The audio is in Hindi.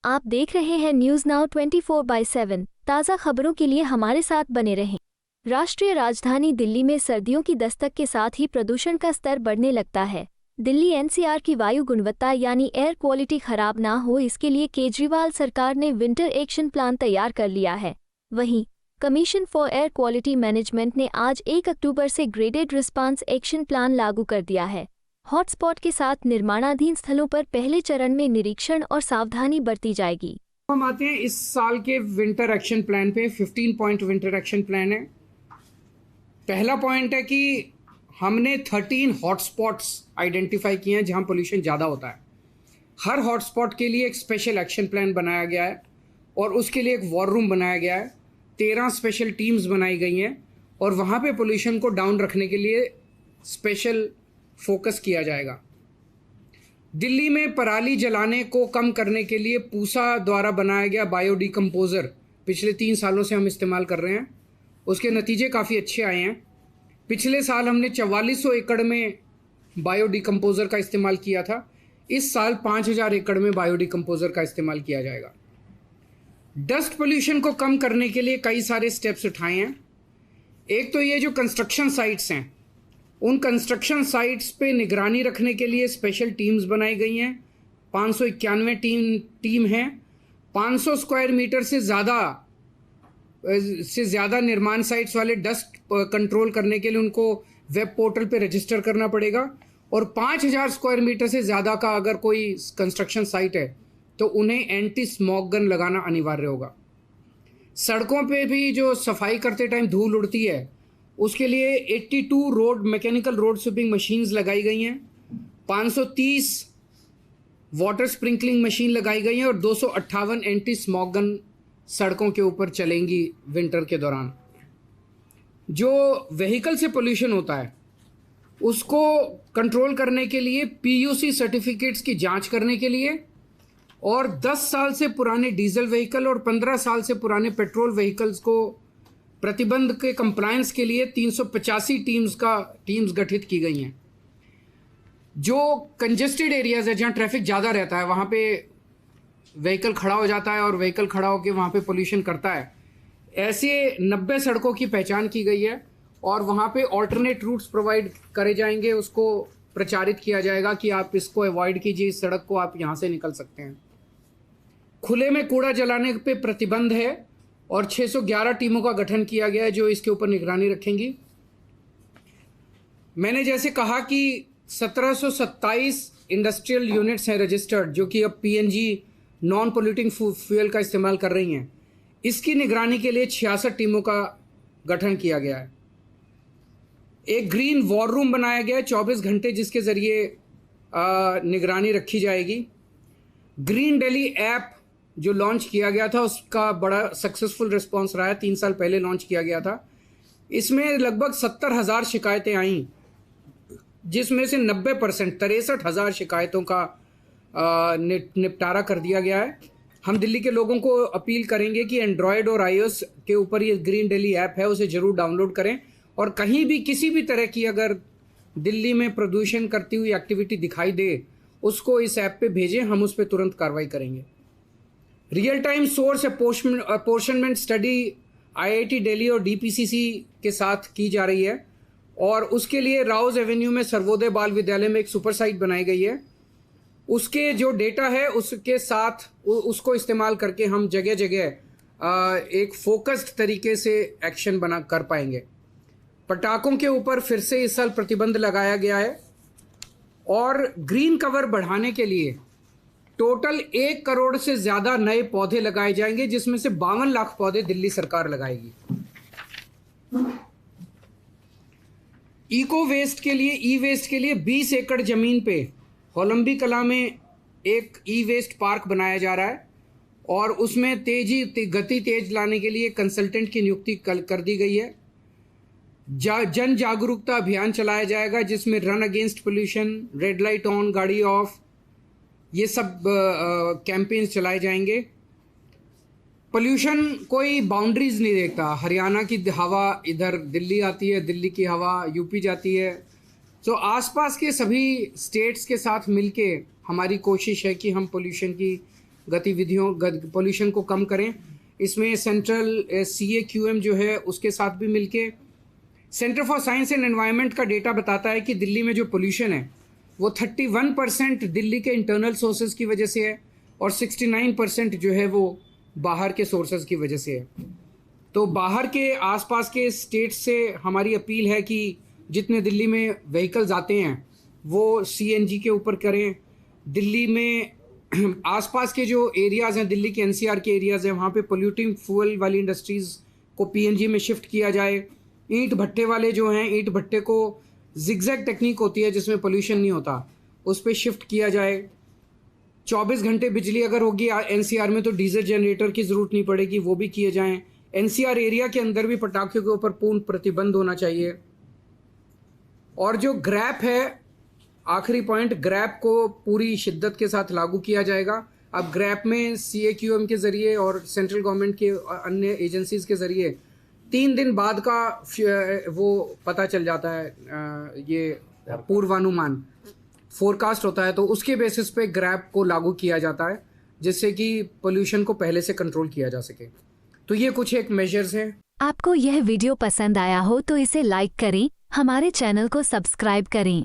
आप देख रहे हैं न्यूज नाउ 24/7। ताज़ा खबरों के लिए हमारे साथ बने रहें। राष्ट्रीय राजधानी दिल्ली में सर्दियों की दस्तक के साथ ही प्रदूषण का स्तर बढ़ने लगता है। दिल्ली एनसीआर की वायु गुणवत्ता यानी एयर क्वालिटी खराब ना हो, इसके लिए केजरीवाल सरकार ने विंटर एक्शन प्लान तैयार कर लिया है। वहीं commission for air quality management ने आज 1 अक्टूबर से ग्रेडेड रिस्पांस एक्शन प्लान लागू कर दिया है। हॉटस्पॉट के साथ निर्माणाधीन स्थलों पर पहले चरण में निरीक्षण और सावधानी बरती जाएगी। हम आते हैं इस साल के विंटर एक्शन प्लान पे। 15 पॉइंट विंटर एक्शन प्लान है। पहला पॉइंट है कि हमने 13 हॉटस्पॉट्स आइडेंटिफाई किए हैं जहां पोल्यूशन ज़्यादा होता है। हर हॉटस्पॉट के लिए एक स्पेशल एक्शन प्लान बनाया गया है और उसके लिए एक वॉर रूम बनाया गया है। 13 स्पेशल टीम्स बनाई गई हैं और वहाँ पे पोल्यूशन को डाउन रखने के लिए स्पेशल फोकस किया जाएगा। दिल्ली में पराली जलाने को कम करने के लिए पूसा द्वारा बनाया गया बायोडिकम्पोज़र पिछले 3 सालों से हम इस्तेमाल कर रहे हैं। उसके नतीजे काफ़ी अच्छे आए हैं। पिछले साल हमने 4400 एकड़ में बायोडिकम्पोज़र का इस्तेमाल किया था। इस साल 5000 एकड़ में बायोडिकम्पोज़र का इस्तेमाल किया जाएगा। डस्ट पोल्यूशन को कम करने के लिए कई सारे स्टेप्स उठाए हैं। एक तो ये जो कंस्ट्रक्शन साइट्स हैं, उन कंस्ट्रक्शन साइट्स पे निगरानी रखने के लिए स्पेशल टीम्स बनाई गई हैं। 591 टीम हैं। 500 स्क्वायर मीटर से ज़्यादा निर्माण साइट्स वाले डस्ट कंट्रोल करने के लिए उनको वेब पोर्टल पे रजिस्टर करना पड़ेगा और 5000 स्क्वायर मीटर से ज़्यादा का अगर कोई कंस्ट्रक्शन साइट है तो उन्हें एंटी स्मॉग गन लगाना अनिवार्य होगा। सड़कों पे भी जो सफाई करते टाइम धूल उड़ती है उसके लिए 82 मैकेनिकल रोड स्वीपिंग मशीन्स लगाई गई हैं। 530 वाटर स्प्रिंकलिंग मशीन लगाई गई हैं और 258 एंटी स्मॉग गन सड़कों के ऊपर चलेंगी विंटर के दौरान। जो व्हीकल से पोल्यूशन होता है उसको कंट्रोल करने के लिए पीयूसी सर्टिफिकेट्स की जांच करने के लिए और 10 साल से पुराने डीजल व्हीकल और 15 साल से पुराने पेट्रोल व्हीकल्स को प्रतिबंध के कंप्लायंस के लिए 385 टीम्स गठित की गई हैं। जो कंजेस्टेड एरियाज़ है, जहाँ ट्रैफिक ज़्यादा रहता है, वहाँ पे व्हीकल खड़ा हो जाता है और व्हीकल खड़ा होकर वहाँ पे पोल्यूशन करता है, ऐसे 90 सड़कों की पहचान की गई है और वहाँ पे ऑल्टरनेट रूट्स प्रोवाइड करे जाएंगे। उसको प्रचारित किया जाएगा कि आप इसको अवॉइड कीजिए, इस सड़क को आप यहाँ से निकल सकते हैं। खुले में कूड़ा जलाने पे प्रतिबंध है और 611 टीमों का गठन किया गया है जो इसके ऊपर निगरानी रखेंगी। मैंने जैसे कहा कि 1727 इंडस्ट्रियल यूनिट्स हैं रजिस्टर्ड, जो कि अब पीएनजी नॉन पोल्यूटिंग फ्यूल का इस्तेमाल कर रही हैं। इसकी निगरानी के लिए 66 टीमों का गठन किया गया है। एक ग्रीन वॉर रूम बनाया गया है 24 घंटे, जिसके ज़रिए निगरानी रखी जाएगी। ग्रीन दिल्ली ऐप जो लॉन्च किया गया था उसका बड़ा सक्सेसफुल रिस्पांस रहा है। 3 साल पहले लॉन्च किया गया था। इसमें लगभग 70,000 शिकायतें आईं, जिसमें से 90% 63,000 शिकायतों का निपटारा कर दिया गया है। हम दिल्ली के लोगों को अपील करेंगे कि एंड्रॉयड और iOS के ऊपर ये ग्रीन दिल्ली ऐप है, उसे ज़रूर डाउनलोड करें और कहीं भी किसी भी तरह की अगर दिल्ली में प्रदूषण करती हुई एक्टिविटी दिखाई दे उसको इस ऐप पे भेजें, हम उस पर तुरंत कार्रवाई करेंगे। Real time source apportionment study IIT Delhi और डीपीसीसी के साथ की जा रही है और उसके लिए राउज एवेन्यू में सर्वोदय बाल विद्यालय में एक सुपर साइट बनाई गई है। उसके जो डेटा है उसके साथ उसको इस्तेमाल करके हम जगह जगह एक फोकस्ड तरीके से एक्शन बना कर पाएंगे। पटाखों के ऊपर फिर से इस साल प्रतिबंध लगाया गया है और ग्रीन कवर बढ़ाने के लिए टोटल 1 करोड़ से ज़्यादा नए पौधे लगाए जाएंगे, जिसमें से 52 लाख पौधे दिल्ली सरकार लगाएगी। इको वेस्ट के लिए ई वेस्ट के लिए 20 एकड़ ज़मीन पे होलंबी कला में एक ई वेस्ट पार्क बनाया जा रहा है और उसमें गति तेज लाने के लिए कंसल्टेंट की नियुक्ति कर दी गई है। जन जागरूकता अभियान चलाया जाएगा जिसमें run against pollution, red light on, गाड़ी ऑफ, ये सब कैंपेन्स चलाए जाएंगे। पोल्यूशन कोई बाउंड्रीज नहीं देखता। हरियाणा की हवा इधर दिल्ली आती है, दिल्ली की हवा यूपी जाती है। तो आसपास के सभी स्टेट्स के साथ मिलके हमारी कोशिश है कि हम पोल्यूशन की गतिविधियों पोल्यूशन को कम करें। इसमें सेंट्रल CAQM जो है उसके साथ भी मिलके centre for science and environment का डेटा बताता है कि दिल्ली में जो पोल्यूशन है वो 31% दिल्ली के इंटरनल सोर्सेज की वजह से है और 69% जो है वो बाहर के सोर्सेज की वजह से है। तो बाहर के आसपास के स्टेट्स से हमारी अपील है कि जितने दिल्ली में व्हीकल्स आते हैं वो CNG के ऊपर करें। दिल्ली में आसपास के जो एरियाज़ हैं, दिल्ली के NCR के एरियाज़ हैं, वहाँ पे पोल्यूटिंग फ्यूल वाली इंडस्ट्रीज़ को PNG में शिफ्ट किया जाए। ईंट भट्टे वाले जो हैं, ईंट भट्टे को जिगजैग टेक्निक होती है जिसमें पोल्यूशन नहीं होता, उस पर शिफ्ट किया जाए। 24 घंटे बिजली अगर होगी NCR में तो डीजल जनरेटर की ज़रूरत नहीं पड़ेगी, वो भी किए जाएँ। NCR एरिया के अंदर भी पटाखों के ऊपर पूर्ण प्रतिबंध होना चाहिए। और जो ग्रैप है, आखिरी पॉइंट, ग्रैप को पूरी शिद्दत के साथ लागू किया जाएगा। अब ग्रैप में CAQM के ज़रिए और सेंट्रल गवर्नमेंट के अन्य एजेंसीज़ के ज़रिए 3 दिन बाद का वो पता चल जाता है, ये पूर्वानुमान फोरकास्ट होता है, तो उसके बेसिस पे ग्रैप को लागू किया जाता है जिससे कि पोल्यूशन को पहले से कंट्रोल किया जा सके। तो ये कुछ एक मेजर्स हैं। आपको यह वीडियो पसंद आया हो तो इसे लाइक करें, हमारे चैनल को सब्सक्राइब करें।